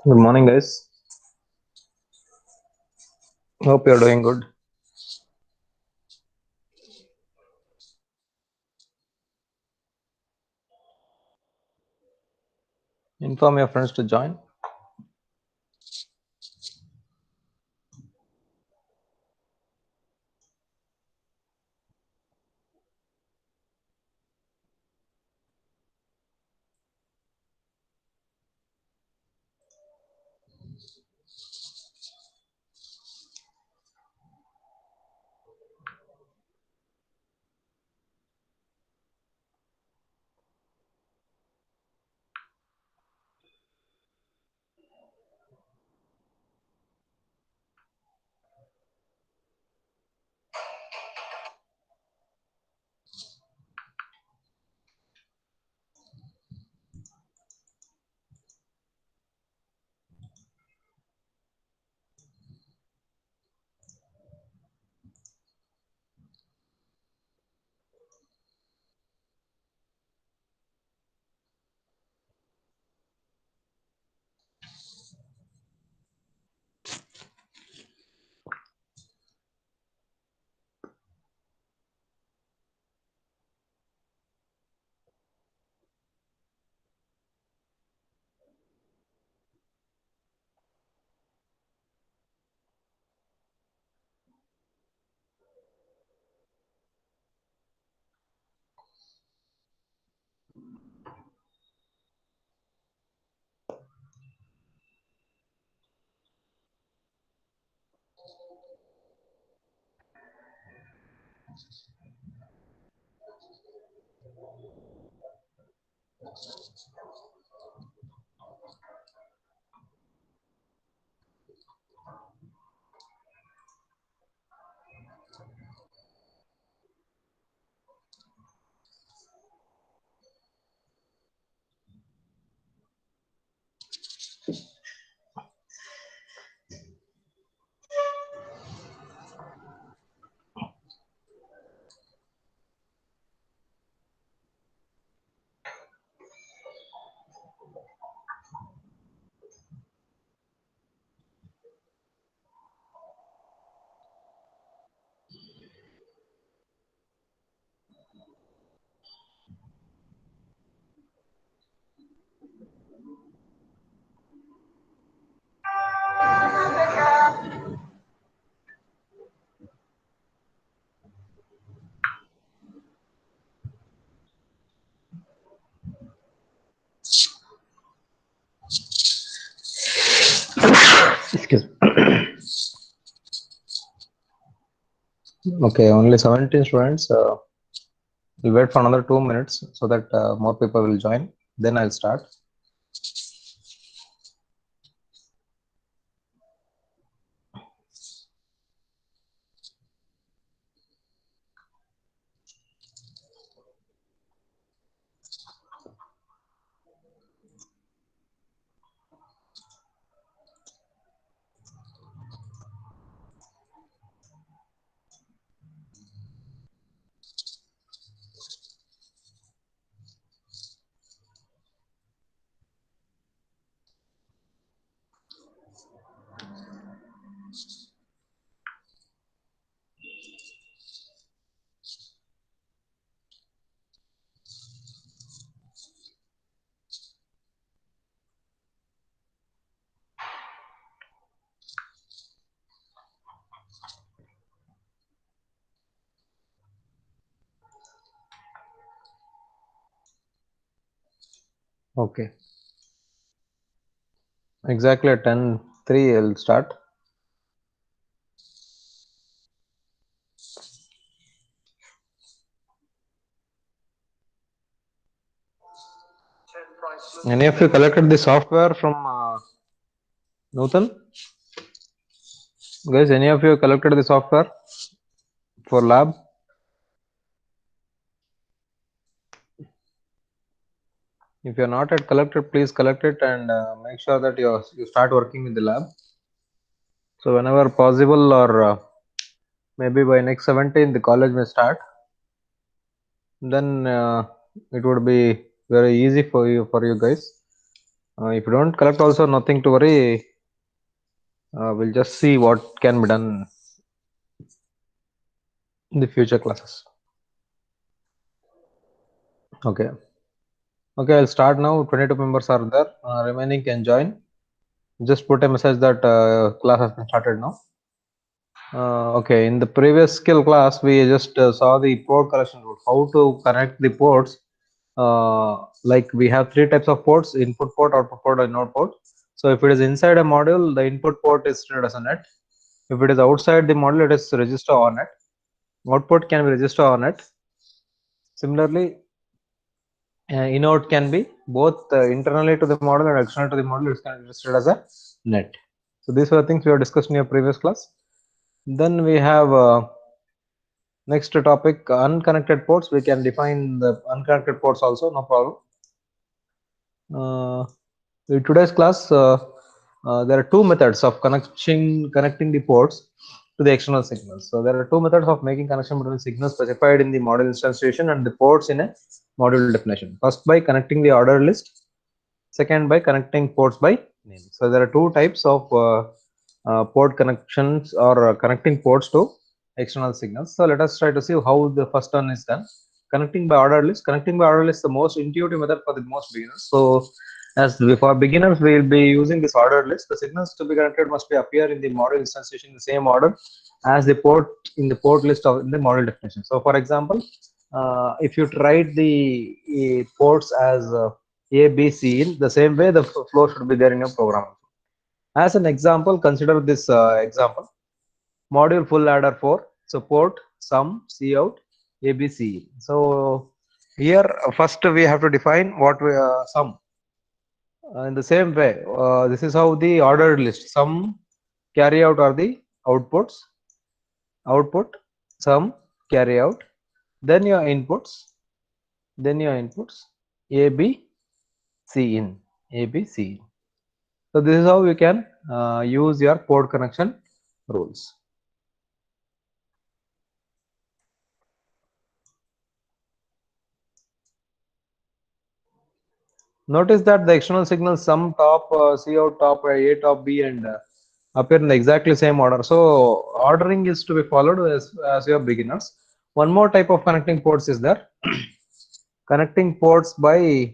Good morning, guys. Hope you're doing good. Inform your friends to join. Excuse me. Okay, only 17 students. We'll wait for another 2 minutes so that more people will join. Then I'll start. Okay. Exactly at 10:03 I'll start. Any of you collected the software from Nutan? Guys, any of you collected the software for lab? If you're not yet collected, please collect it and make sure that you start working with the lab. So whenever possible, or maybe by next 17 the college may start, then it would be very easy for you guys. If you don't collect also, nothing to worry. We'll just see what can be done in the future classes. Okay. Okay, I'll start now. 22 members are there. Remaining can join. Just put a message that class has been started now. Okay, in the previous skill class, we just saw the port connection route, how to connect the ports. Like we have three types of ports: input port, output port, and node port. So if it is inside a module, the input port is treated as a net. If it is outside the module, it is register on net. Output can be register on net. Similarly, inode can be both internally to the model and external to the model. It can be registered as a net. So these are the things we have discussed in your previous class. Then we have next topic, unconnected ports. We can define the unconnected ports also, no problem. In today's class, there are two methods of connecting the ports to the external signals. So there are two methods of making connection between signals specified in the module instantiation and the ports in a module definition. First by connecting the order list, second by connecting ports by name. So there are two types of port connections or connecting ports to external signals. So let us try to see how the first one is done. Connecting by order list. Connecting by order list is the most intuitive method for the most beginners. So as for beginners, we will be using this order list. The signals to be connected must be appear in the module instantiation in the same order as the port in the port list of in the module definition. So for example, if you write the ports as A, B, C in the same way, the flow should be there in your program. As an example, consider this example. Module full adder 4, so port, sum, cout, ABC. So here first we have to define what we sum. In the same way, this is how the ordered list. Sum, carry out are the outputs. Output, sum, carry out. Then your inputs. A, B, C in. A, B, C in. So this is how you can use your port connection rules. Notice that the external signals sum top, cout top, A top, B and appear in the exactly same order. So ordering is to be followed as you are beginners. One more type of connecting ports is there. Connecting ports by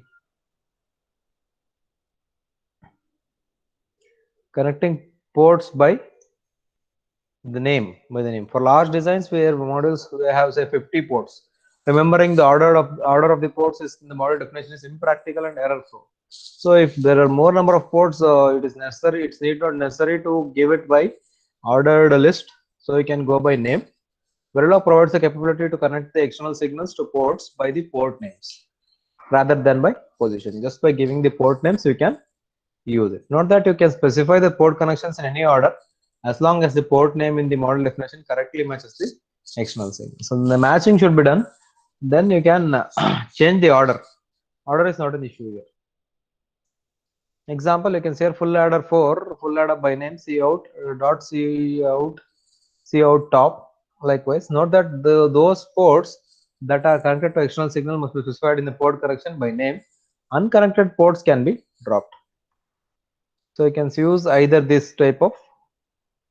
the name. For large designs where modules they have say 50 ports. Remembering the order of the ports is in the model definition is impractical and error prone. So if there are more number of ports, it is necessary. It's not necessary to give it by ordered list. So you can go by name. Verilog provides the capability to connect the external signals to ports by the port names rather than by position. Just by giving the port names, you can use it. Not that you can specify the port connections in any order as long as the port name in the model definition correctly matches the external signal. So the matching should be done. Then you can change the order. Order is not an issue here. Example, you can say full adder 4, full adder by name cout dot cout top. Likewise, note that those ports that are connected to external signal must be specified in the port correction by name. Unconnected ports can be dropped. So you can use either this type of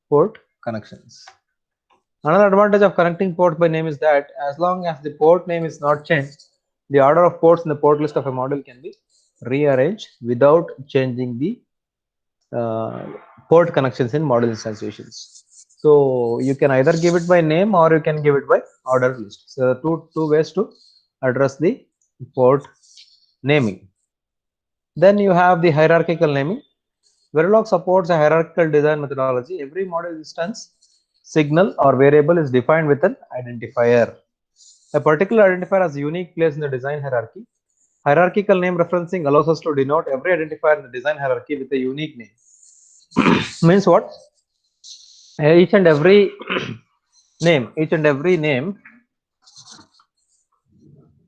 port connections. Another advantage of connecting ports by name is that as long as the port name is not changed, the order of ports in the port list of a module can be rearranged without changing the port connections in module instantiations. So you can either give it by name or you can give it by order list. So two ways to address the port naming. Then you have the hierarchical naming. Verilog supports a hierarchical design methodology. Every module instance, signal or variable is defined with an identifier. A particular identifier has a unique place in the design hierarchy. Hierarchical name referencing allows us to denote every identifier in the design hierarchy with a unique name. Means what? Each and every name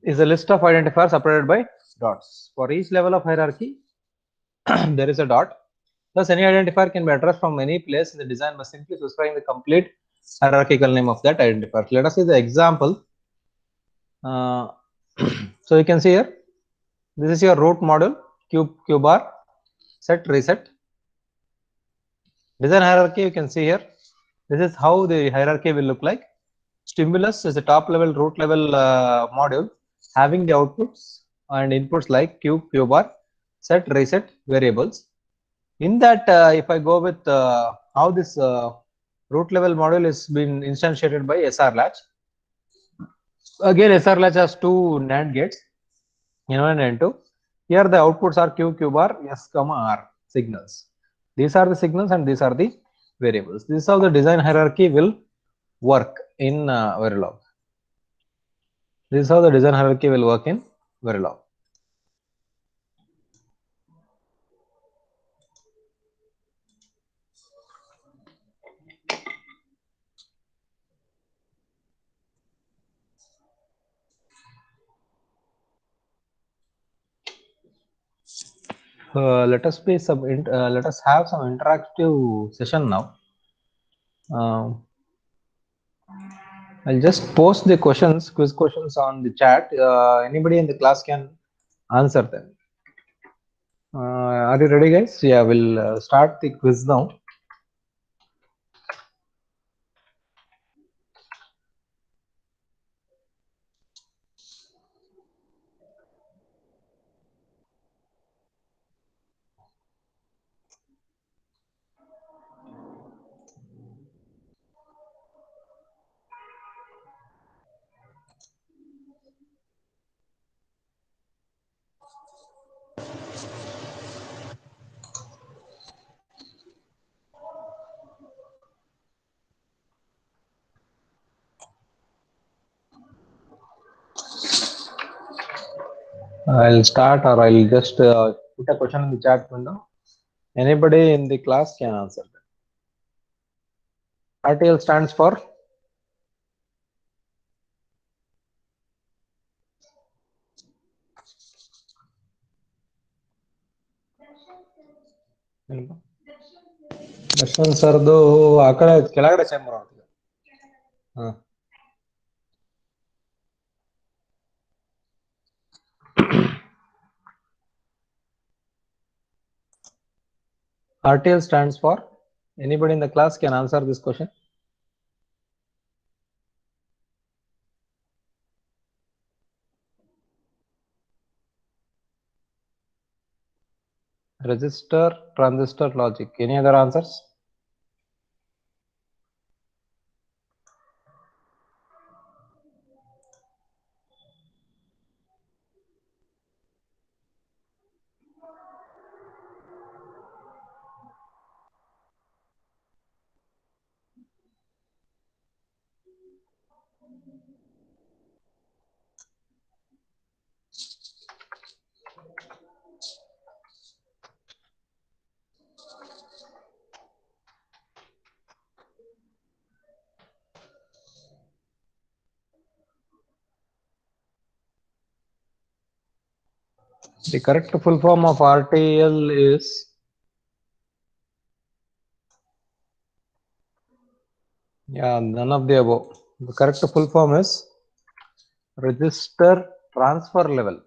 is a list of identifiers separated by dots. For each level of hierarchy, there is a dot. Thus, any identifier can be addressed from any place in the design by simply specifying the complete hierarchical name of that identifier. Let us see the example. So you can see here, this is your root module, Q bar. set, reset. Design hierarchy, you can see here. This is how the hierarchy will look like. Stimulus is a top level, root level module having the outputs and inputs like Q, Q bar, set, reset variables. In that, if I go with how this root level module is been instantiated by SR latch. Again, SR latch has two NAND gates, N1 and N2. Here the outputs are Q, Q bar, S, comma R signals. These are the signals and these are the variables. This is how the design hierarchy will work in Verilog. This is how the design hierarchy will work in Verilog. Let us have some interactive session now. I'll just post the quiz questions on the chat. Anybody in the class can answer them. Are you ready, guys? Yeah, we'll start the quiz now. I'll start, or I'll just put a question in the chat window. Anybody in the class can answer that. RTL stands for Darshan ಸರ್ದು ಆ ಕಡೆ ಕೆಳಗಡೆ chamber ಆಗ್ತದೆ. RTL stands for, anybody in the class can answer this question. Resistor, transistor, logic. Any other answers? The correct full form of RTL is none of the above. The correct full form is register transfer level.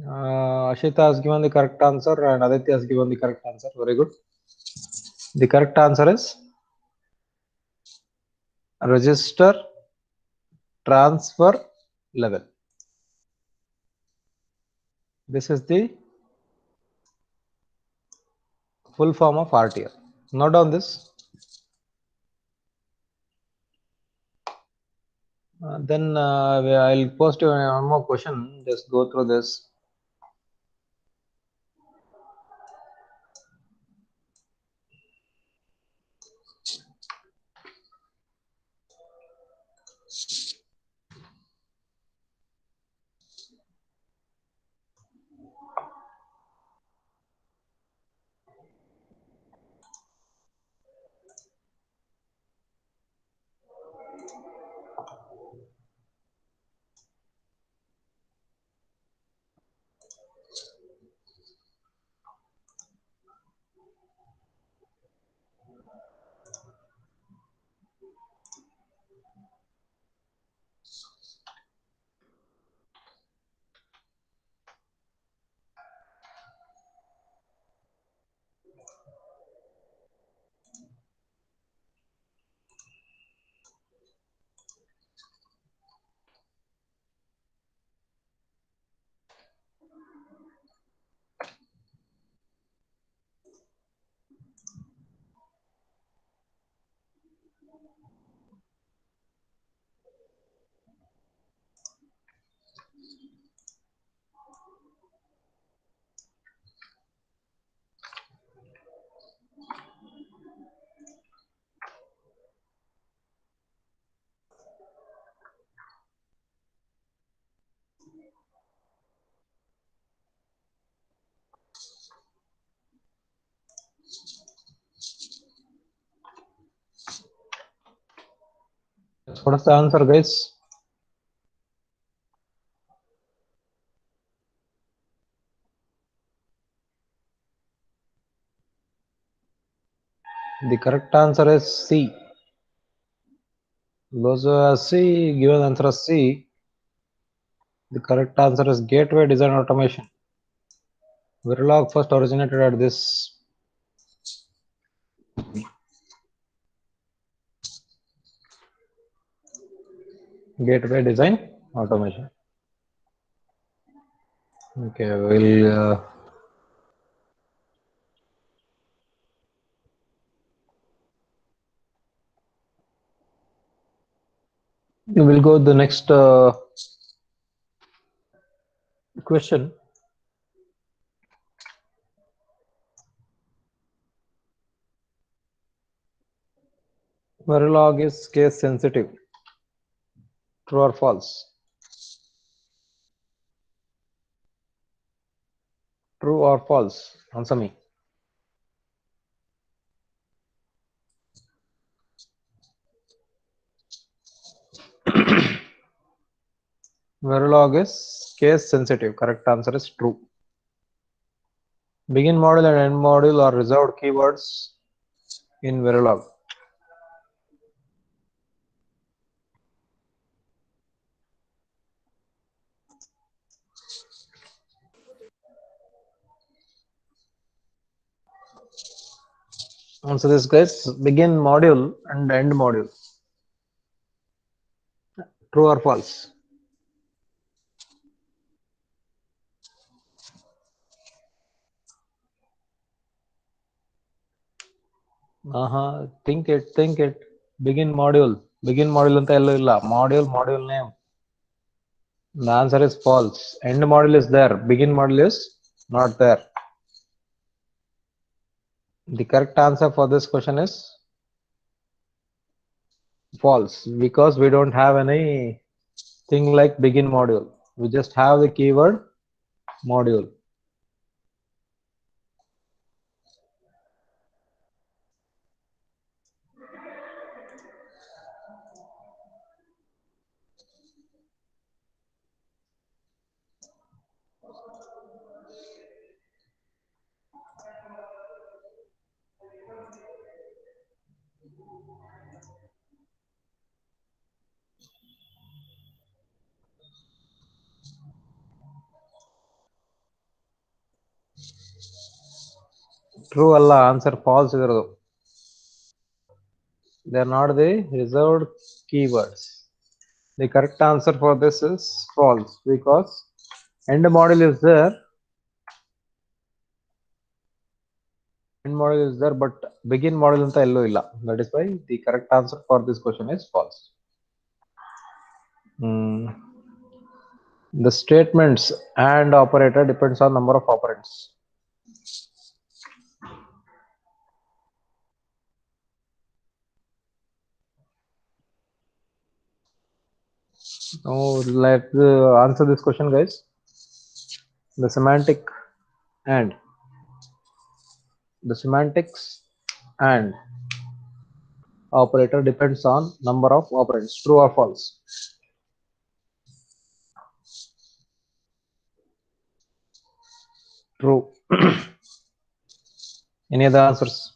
Ashita has given the correct answer and Aditya has given the correct answer. Very good. The correct answer is register transfer level. This is the full form of RTL. Note down this. Then I'll post you one more question. Just go through this. What's the answer, guys? The correct answer is C. Those who have C, given answer is C. The correct answer is Gateway Design Automation. Verilog first originated at this. Gateway Design Automation. Okay, we'll go to the next question. Verilog is case sensitive. True or false? True or false? Answer me. Verilog is case sensitive. Correct answer is true. Begin module and end module are reserved keywords in Verilog. Answer this, guys. Begin module and end module. True or false? Think it. Begin module anta ello illa. Module name. The answer is false. End module is there. Begin module is not there. The correct answer for this question is false, because we don't have any thing like begin module. We just have the keyword module. True alla, answer false idradu. They are not the reserved keywords. The correct answer for this is false, because end module is there. End module is there, but begin module anta ello illa. That is why the correct answer for this question is false. The statements and operator depends on number of operands. Now let's answer this question, guys. The semantics and operator depends on number of operands. True or false? True. Any other answers?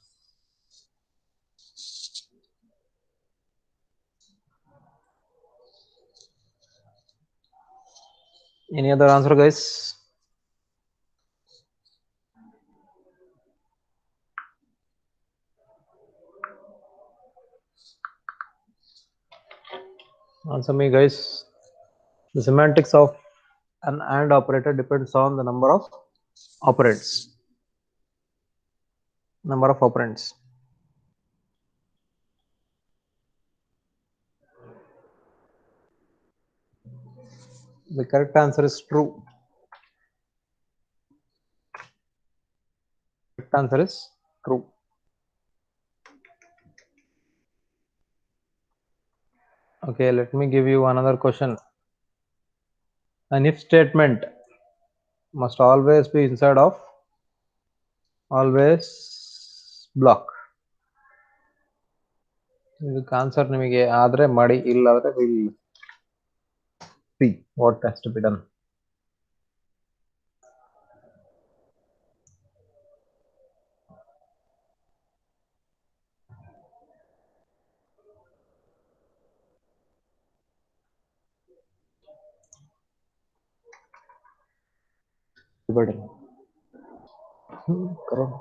Any other answer, guys? Answer me, guys. The semantics of an AND operator depends on the number of operands. Number of operands. The correct answer is true. Correct answer is true. Okay, let me give you another question. An if statement must always be inside of always block. ಇದಕ್ಕೆ answer ನಿಮಗೆ ಆದ್ರೆ ಮಾಡಿ, ಇಲ್ಲಾದ್ರೆ will see what has to be done. Button. Correct.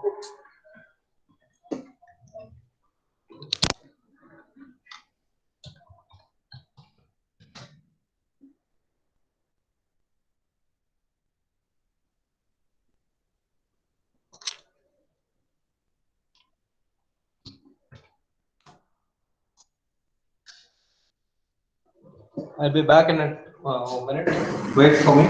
I'll be back in a minute. Wait for me.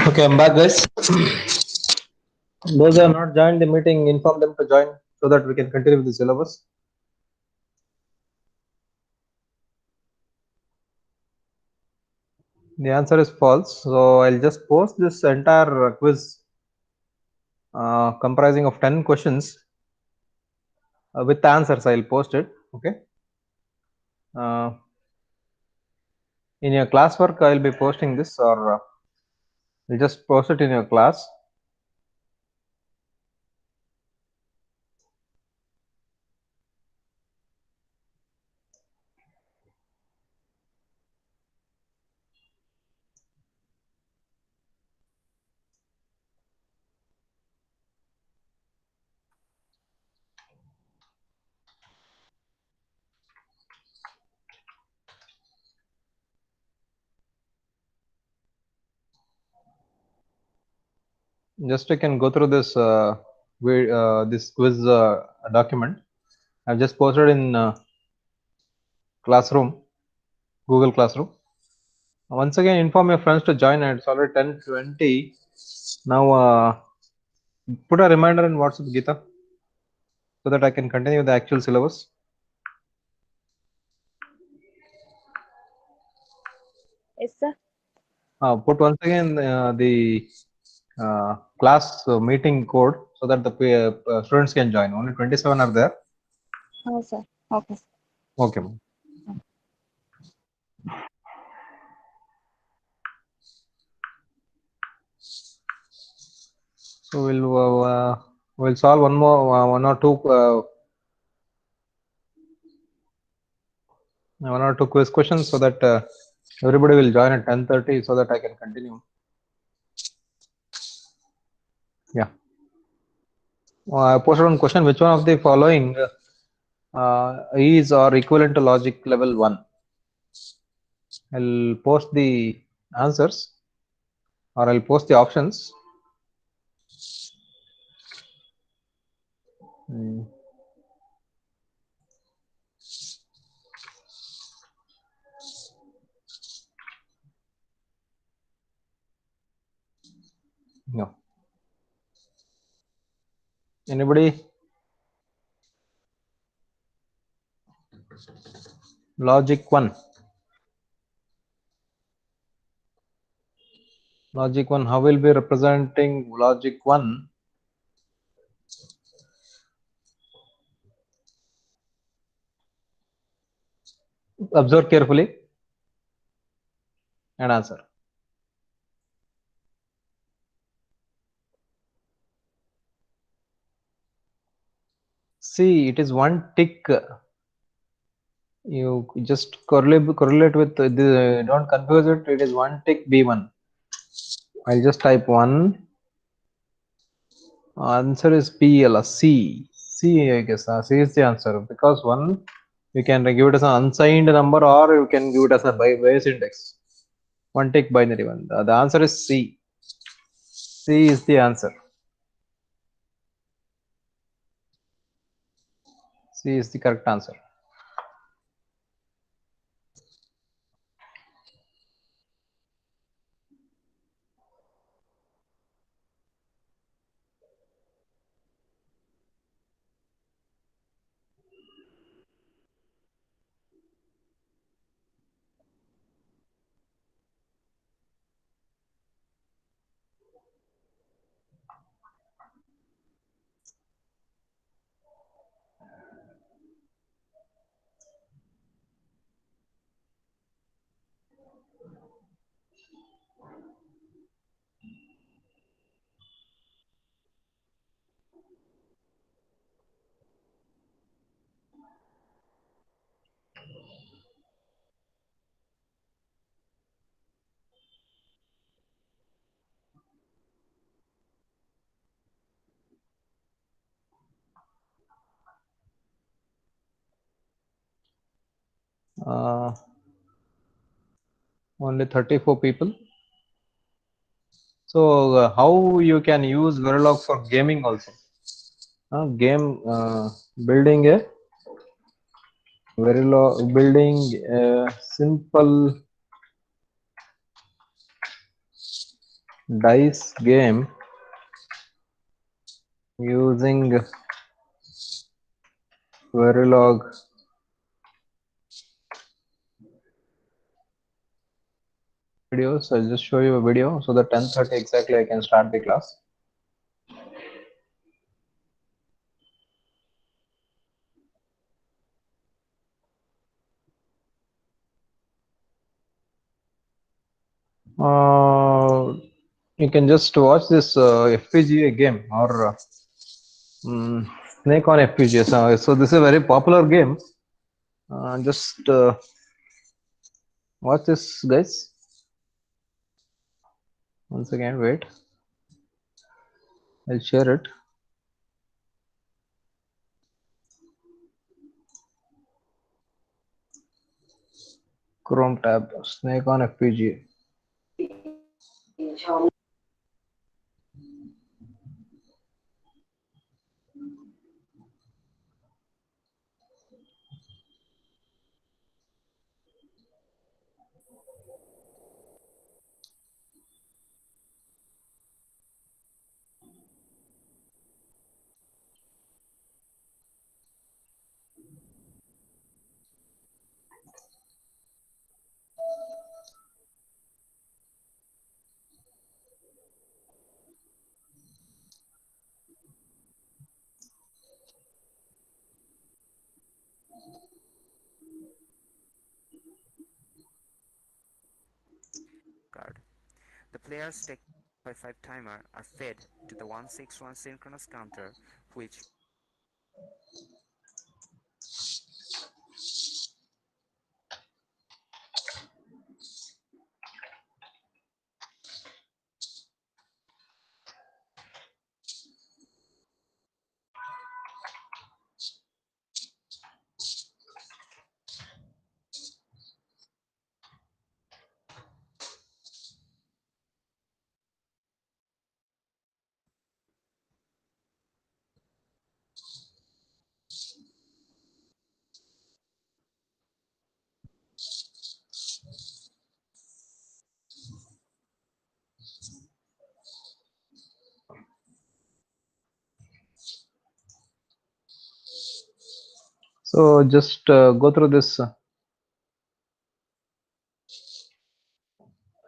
Okay, I'm back, guys. Those who have not joined the meeting, inform them to join so that we can continue with the syllabus. The answer is false. So I'll just post this entire quiz comprising of 10 questions with answers. I'll post it. Okay. In your classwork, I'll be posting this, or you'll just post it in your class. Just you can go through this this quiz document. I've just posted in Classroom, Google Classroom. Once again, inform your friends to join. It's already 10:20. Now, put a reminder in WhatsApp, Geeta, so that I can continue the actual syllabus. Yes, sir. Put once again the class meeting code so that the students can join. Only 27 are there. Oh, sir. Okay. Okay. So we'll solve one or two quiz questions so that everybody will join at 10:30 so that I can continue. Yeah. I posted one question: which one of the following is or equivalent to logic level 1? I'll post the answers, or I'll post the options. No. Anybody? Logic 1. Logic 1. How will be representing logic 1? Observe carefully and answer. See, it is one tick. You just correlate with the, don't confuse it. It is one tick B1. I'll just type 1. Answer is PL, C. C, I guess. C is the answer because 1 you can give it as an unsigned number or you can give it as a Bayes index. One tick binary one. The answer is C. C is the answer. C is the correct answer. Only 34 people. So how you can use Verilog for gaming also? Game building a Verilog, building a simple dice game using Verilog videos. I'll just show you a video so that 10:30 exactly I can start the class. You can just watch this FPGA game or Snake on FPGA. So this is a very popular game. Just watch this, guys. Once again, wait. I'll share it. Chrome tab, Snake on FPGA. Card. The player's Tech 5 timer are fed to the 161 synchronous counter, which So just go through this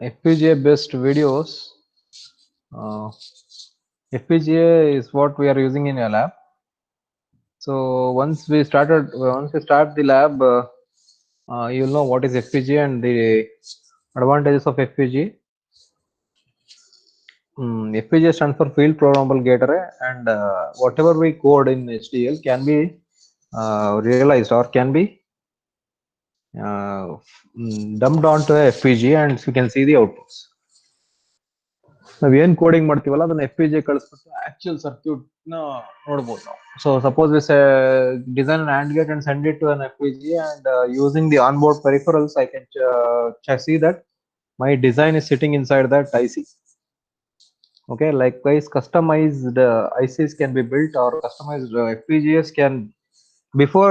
FPGA based videos. FPGA is what we are using in a lab. So once we start the lab, you'll know what is FPGA and the advantages of FPGA. FPGA stands for Field Programmable Gate Array, and whatever we code in HDL can be realized or can be dumped onto a FPGA and you can see the outputs. ನಾವು ಏನ್ coding ಮಾಡ್ತೀವಲ್ಲ ಅದನ್ನ FPGA ಕಳಿಸ್ಬಿಟ್ಟು actual circuit ನ ನೋಡ್ಬೋದು ನಾವು. So suppose we say design an AND gate and send it to an FPGA and using the onboard peripherals I can see that my design is sitting inside that IC. Okay, likewise customized ICs can be built or customized FPGAs can before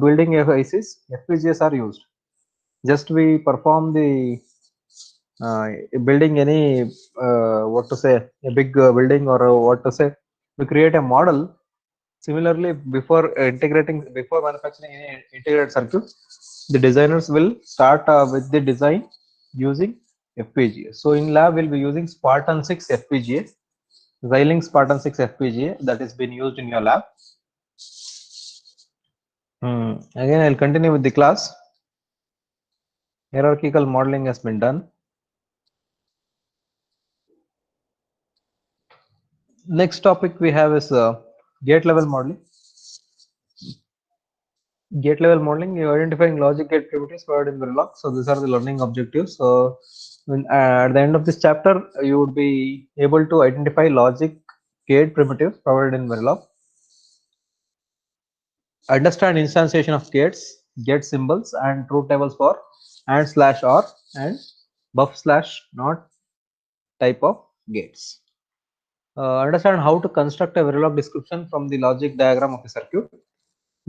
building ICs FPGAs are used. Just we perform the building any what to say a big building or what to say we create a model. Similarly, before manufacturing any integrated circuit, the designers will start with the design using FPGA. So in lab we'll be using Spartan 6 FPGA, Xilinx Spartan 6 FPGA that is being used in your lab. Again I'll continue with the class. Hierarchical modeling has been done. Next topic we have is gate level modeling. Gate level modeling, you're identifying logic gate primitives provided in Verilog. So these are the learning objectives. So at the end of this chapter, you would be able to identify logic gate primitives provided in Verilog. Understand instantiation of gates, gate symbols, and truth tables for AND/OR and buff/NOT type of gates. Understand how to construct a Verilog description from the logic diagram of a circuit.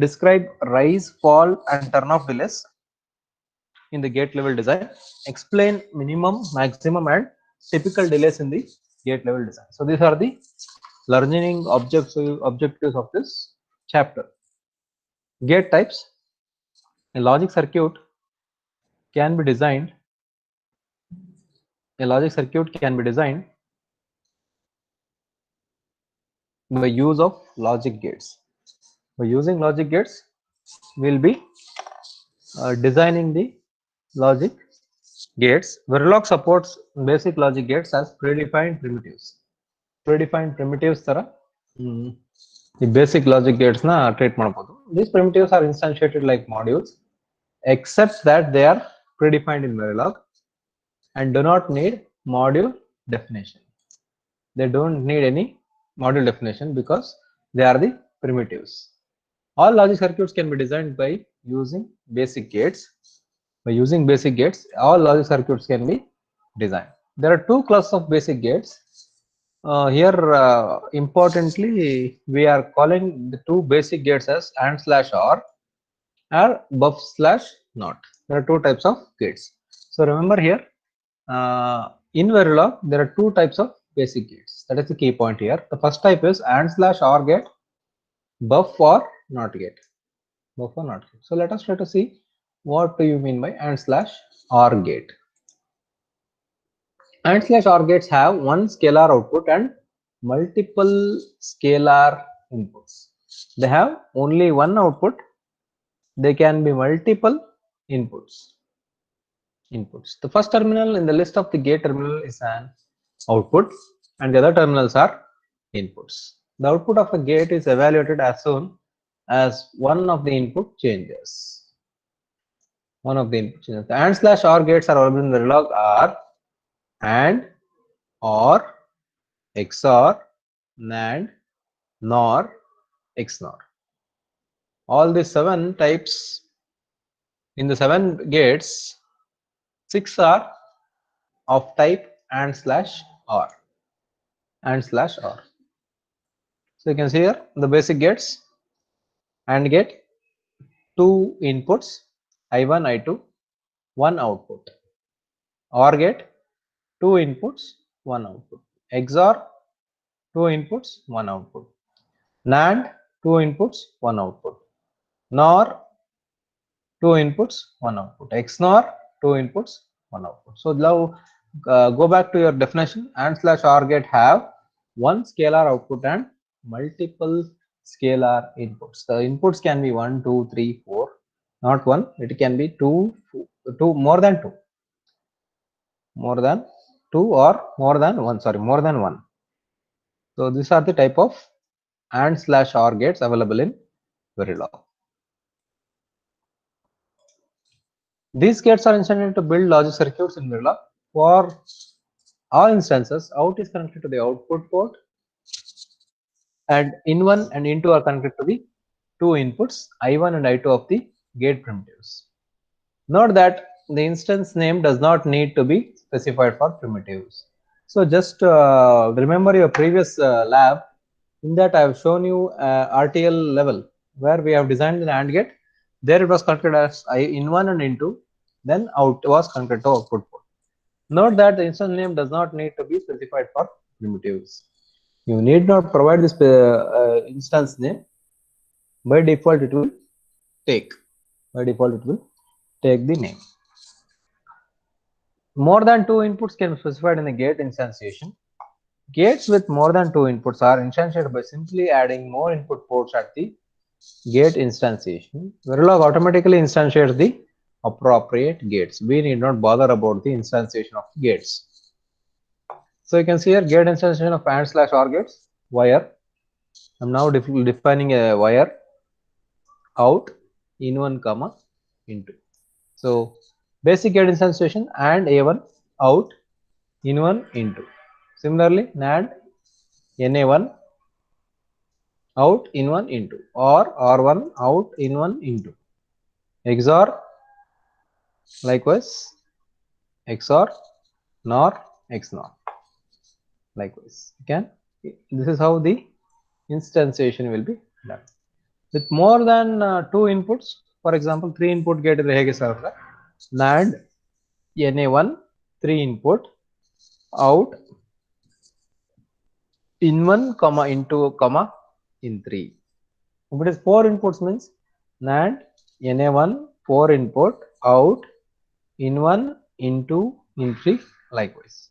Describe rise, fall, and turn off delays in the gate level design. Explain minimum, maximum, and typical delays in the gate level design. So these are the learning objectives of this chapter. Gate types. A logic circuit can be designed. A logic circuit can be designed by use of logic gates. By using logic gates, we'll be designing the logic gates. Verilog supports basic logic gates as predefined primitives. Predefined primitives ತರ the basic logic gates na treat ಮಾಡಬಹುದು. These primitives are instantiated like modules, except that they are predefined in Verilog and do not need module definition. They don't need any module definition because they are the primitives. All logic circuits can be designed by using basic gates. By using basic gates, all logic circuits can be designed. There are two classes of basic gates. Here, importantly, we are calling the two basic gates as AND/OR or buff/NOT. There are two types of gates. So remember here, in Verilog, there are two types of basic gates. That is the key point here. The first type is AND/OR gate, buff or NOT gate. Buff or NOT gate. So let us try to see what do you mean by AND/OR gate. AND/OR gates have one scalar output and multiple scalar inputs. They have only one output. They can be multiple inputs. The first terminal in the list of the gate terminal is an output and the other terminals are inputs. The output of a gate is evaluated as soon as one of the input changes. One of the input changes. The AND/OR gates are available in Verilog are AND, OR, XOR, NAND, NOR, XNOR. All these 7 types, in the 7 gates, 6 are of type AND/OR. AND/OR. So you can see here the basic gates. AND gate, 2 inputs, I1, I2, 1 output. OR gate, 2 inputs, 1 output. XOR, 2 inputs, 1 output. NAND, 2 inputs, 1 output. NOR, 2 inputs, 1 output. XNOR, 2 inputs, 1 output. So now go back to your definition. AND/OR gate have one scalar output and multiple scalar inputs. The inputs can be 1, 2, 3, 4, not 1. It can be 2, more than 2. More than 2 or more than 1. Sorry, more than 1. So these are the type of AND/OR gates available in Verilog. These gates are intended to build logic circuits in Verilog. For all instances, out is connected to the output port, and in1 and in2 are connected to the two inputs, I1 and I2 of the gate primitives. Note that the instance name does not need to be specified for primitives. So just remember your previous lab. In that I have shown you RTL level where we have designed the AND gate. There it was connected as in1 and in2, then out was connected to output port. Note that the instance name does not need to be specified for primitives. You need not provide this instance name. By default it will take. By default it will take the name. More than two inputs can be specified in the gate instantiation. Gates with more than two inputs are instantiated by simply adding more input ports at the gate instantiation. Verilog automatically instantiates the appropriate gates. We need not bother about the instantiation of gates. So you can see here gate instantiation of AND/OR gates, wire. I'm now defining a wire out in1 comma in2. So basic gate instantiation and A1 out in1 in2. Similarly, NAND NA1 out in1 in2 or R1 out in1 in2. XOR likewise XOR NOR XNOR likewise. Again, this is how the instantiation will be done. With more than two inputs, for example, 3 input gate is NAND NA1 3 input out in1 comma in2 comma in3. If it is 4 inputs means NAND NA1 4 input out in1 in2 in3 likewise.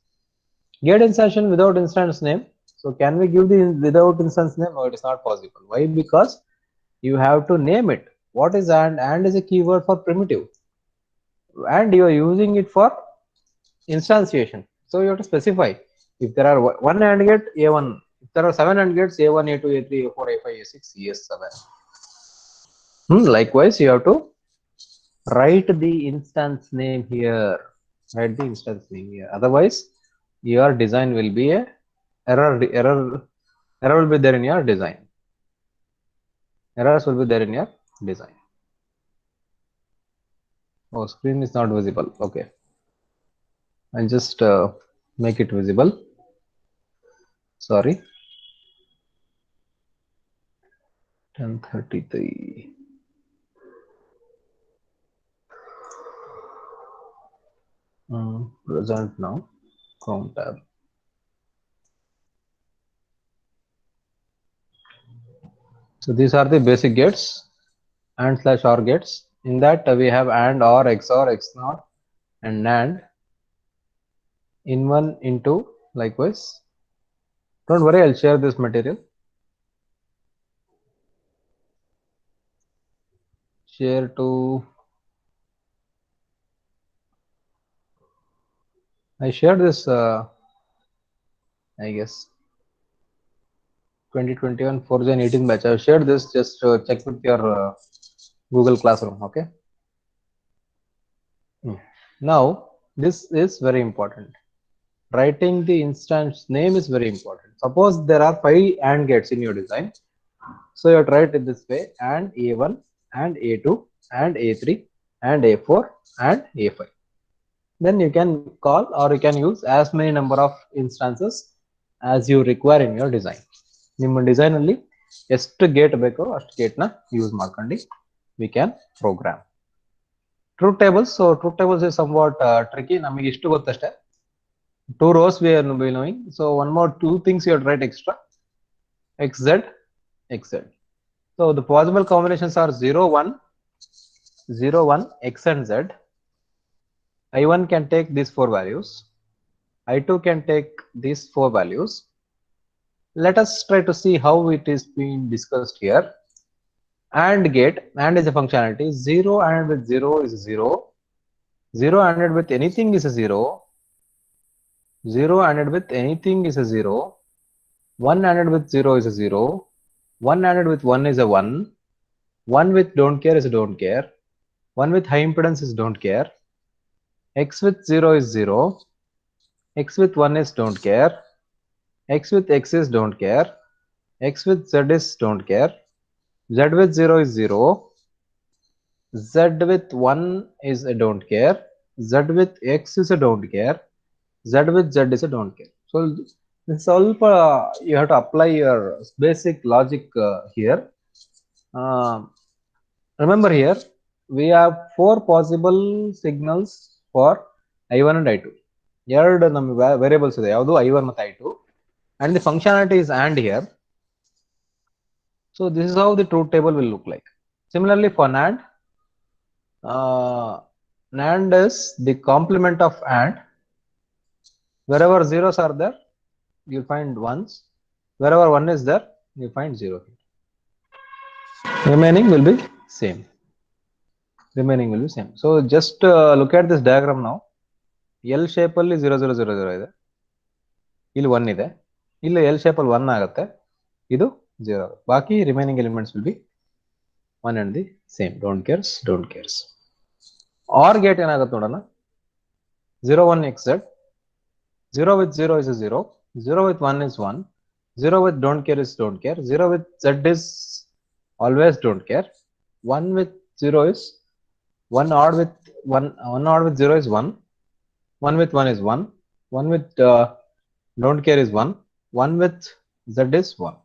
Gate insertion without instance name. So can we give the without instance name? No, it is not possible. Why? Because you have to name it. What is AND? AND is a keyword for primitive, and you are using it for instantiation. So you have to specify. If there are one AND gate, A1. If there are 7 AND gates, A1, A2, A3, A4, A5, A6, A7. Likewise, you have to write the instance name here. Write the instance name here. Otherwise, your design will be a error will be there in your design. Errors will be there in your design. Oh, screen is not visible. Okay, I'll just make it visible. Sorry. 10:33. Present now. Chrome tab. So these are the basic gates AND/OR gates. In that we have AND, OR, XOR, XNOR, and NAND. In1, in2, likewise. Don't worry, I'll share this material. Share to. I shared this. I guess 2021 4Gen 18 batch. I've shared this. Just check with your Google Classroom. Okay. Now this is very important. Writing the instance name is very important. Suppose there are 5 AND gates in your design. So you have to write it this way: AND A1 and A2 and A3 and A4 and A5. Then you can call or you can use as many number of instances as you require in your design. ನಿಮ್ಮ design ಅಲ್ಲಿ ಎಷ್ಟು gate ಬೇಕೋ ಅಷ್ಟು gate ನ use ಮಾಡ್ಕೊಂಡು we can program. Truth tables. So truth tables is somewhat tricky. ನಮಗೆ ಇಷ್ಟು ಗೊತ್ತಷ್ಟೇ. 2 rows we are knowing. So one more 2 things you have to write extra. XZ, XZ. So the possible combinations are 0, 1, 0, 1, X and Z. I1 can take these 4 values. I2 can take these 4 values. Let us try to see how it is being discussed here. AND gate, AND is a functionality. 0 AND with 0 is 0. 0 AND with anything is a 0. 0 AND with anything is a 0. 1 AND with 0 is a 0. 1 AND with 1 is a 1. 1 with don't care is a don't care. 1 with high impedance is don't care, x with 0 is 0, x with 1 is don't care, x with x is don't care, x with z is don't care, z with 0 is 0, z with 1 is a don't care, z with x is a don't care, z with z is a don't care. So this all you have to apply your basic logic here. Remember here we have 4 possible signals for I1 and I2. ಎರಡು ನಮ್ಮ variables ಇದೆ, ಯಾವುದು I1 ಮತ್ತು I2, and the functionality is AND here. So this is how the truth table will look like. Similarly for NAND, NAND is the complement of AND. Wherever zeros are there, you find ones. Wherever one is there, you find 0. Remaining will be same. Remaining will be same. So just look at this diagram now. L shape ಅಲ್ಲಿ 0 0 0 0 ಇದೆ, ಇಲ್ಲಿ 1 ಇದೆ, ಇಲ್ಲಿ L shape ಅಲ್ಲಿ 1 ಆಗುತ್ತೆ, ಇದು 0. ಬಾಕಿ remaining elements will be one and the same. Don't CARES, don't CARES. R gate ಏನಾಗುತ್ತೆ ನೋಡೋಣ. 0 1 xz, 0 with 0 is a 0, 0 with 1 is 1, 0 with don't care is don't care, 0 with z is always don't care, 1 with 0 is 1 odd with 1 odd with 0 is 1, 1 with 1 is 1, 1 with don't care is 1, 1 with z is 1,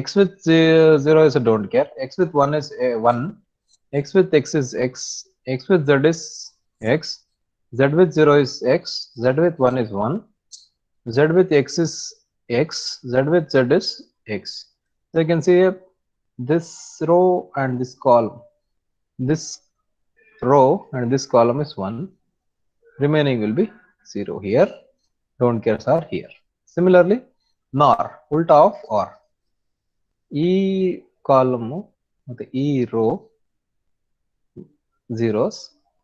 x with 0 is a don't care, x with 1 is 1, x with x is x, x with z is x, z with 0 is x, z with 1 is 1, z with x is x, z with z is x. So you can see this row and this column, this row and this column is 1, remaining will be 0 here, don't cares are here. Similarly NOR, ulta of OR, e column ಮತ್ತು e row zeros,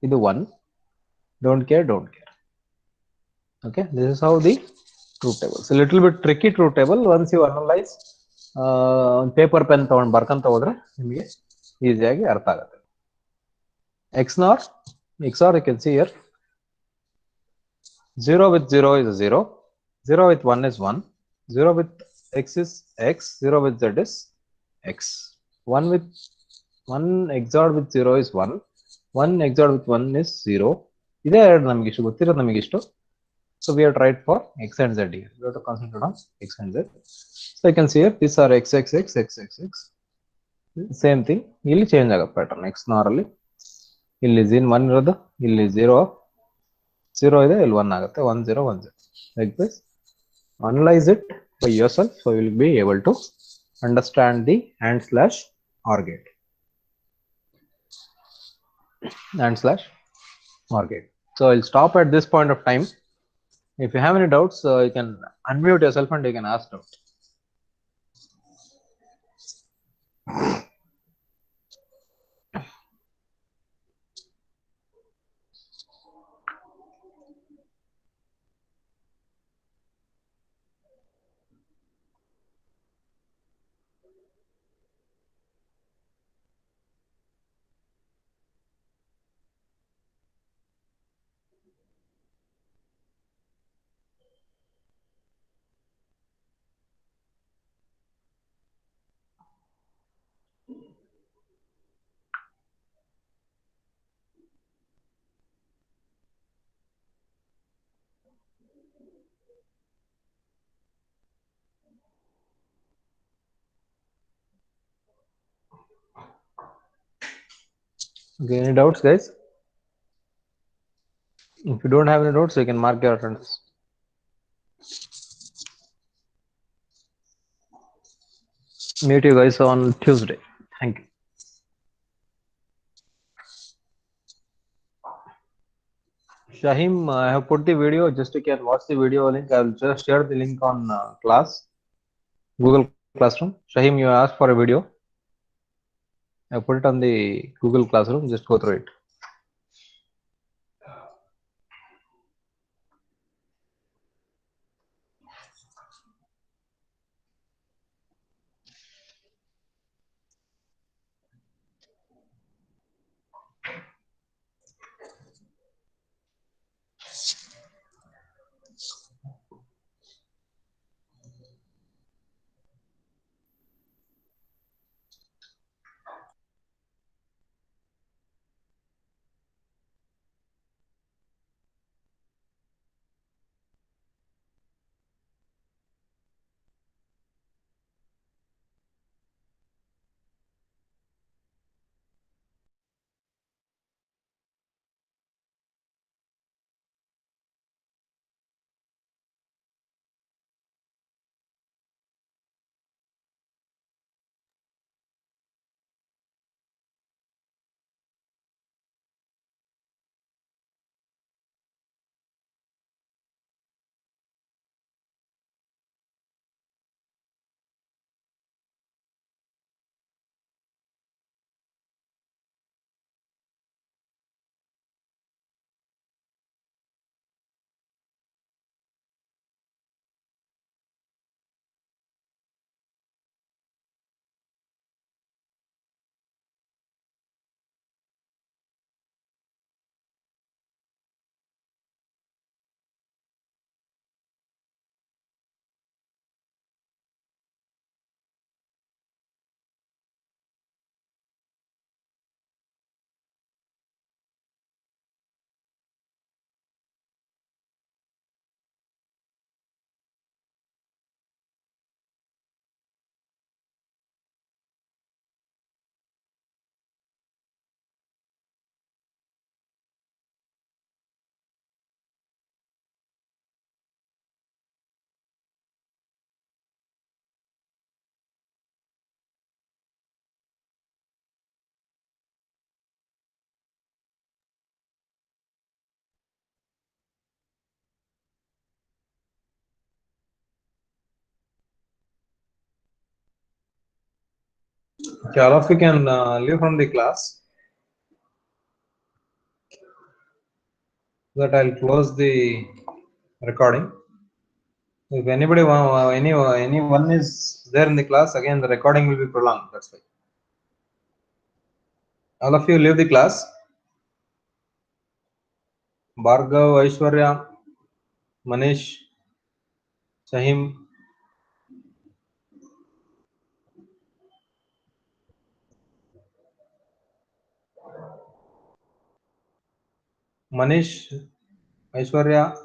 idu 1, don't care, don't care. Okay, this is how the truth table. It's a little bit tricky truth table. Once you analyze, paper pen ತಗೊಂಡು ಬರ್ಕಂತ ಹೋದ್ರೆ ನಿಮಗೆ ಈಸಿಯಾಗಿ ಅರ್ಥ ಆಗುತ್ತೆ. XNOR, XOR you can see here, 0 with 0 is a 0, 0 with 1 is 1, 0 with x is x, 0 with z is x, 1 with 1 XOR with 0 is 1, 1 XOR with 1 is 0. ಇದೇ ಎರಡು ನಮಗೆ ಇಷ್ಟು ಗೊತ್ತಿರೋದು, ನಮಗೆ ಇಷ್ಟು. So we have tried for x and z here. We have to concentrate on x and z. So you can see here these are x x x x x x. Same thing. ಇಲ್ಲಿ change ಆಗುತ್ತೆ pattern. XNOR ಅಲ್ಲಿ ಇಲ್ಲಿ 1 ಇರೋದು, ಇಲ್ಲಿ 0 ಇದೆ, ಇಲ್ಲಿ 1 ಆಗುತ್ತೆ, 1 0 1 0. Like this. Analyze it by yourself, so you will be able to understand the AND/OR gate. AND/OR gate. So I'll stop at this point of time. If you have any doubts, you can unmute yourself and you can ask doubts. Okay, any doubts, guys? If you don't have any doubts, you can mark your attendance. Meet you guys on Tuesday. Thank you. Shahim, I have put the video. Just you can watch the video link. I will just share the link on class, Google Classroom. Shahim, you asked for a video. I put it on the Google Classroom. Just go through it. Okay, all of you can leave from the class. That I'll close the recording. If anybody anyone is there in the class, again the recording will be prolonged. That's why. All of you leave the class. Bhargav, Aishwarya, Manish, Shahim. Manish, Aishwarya,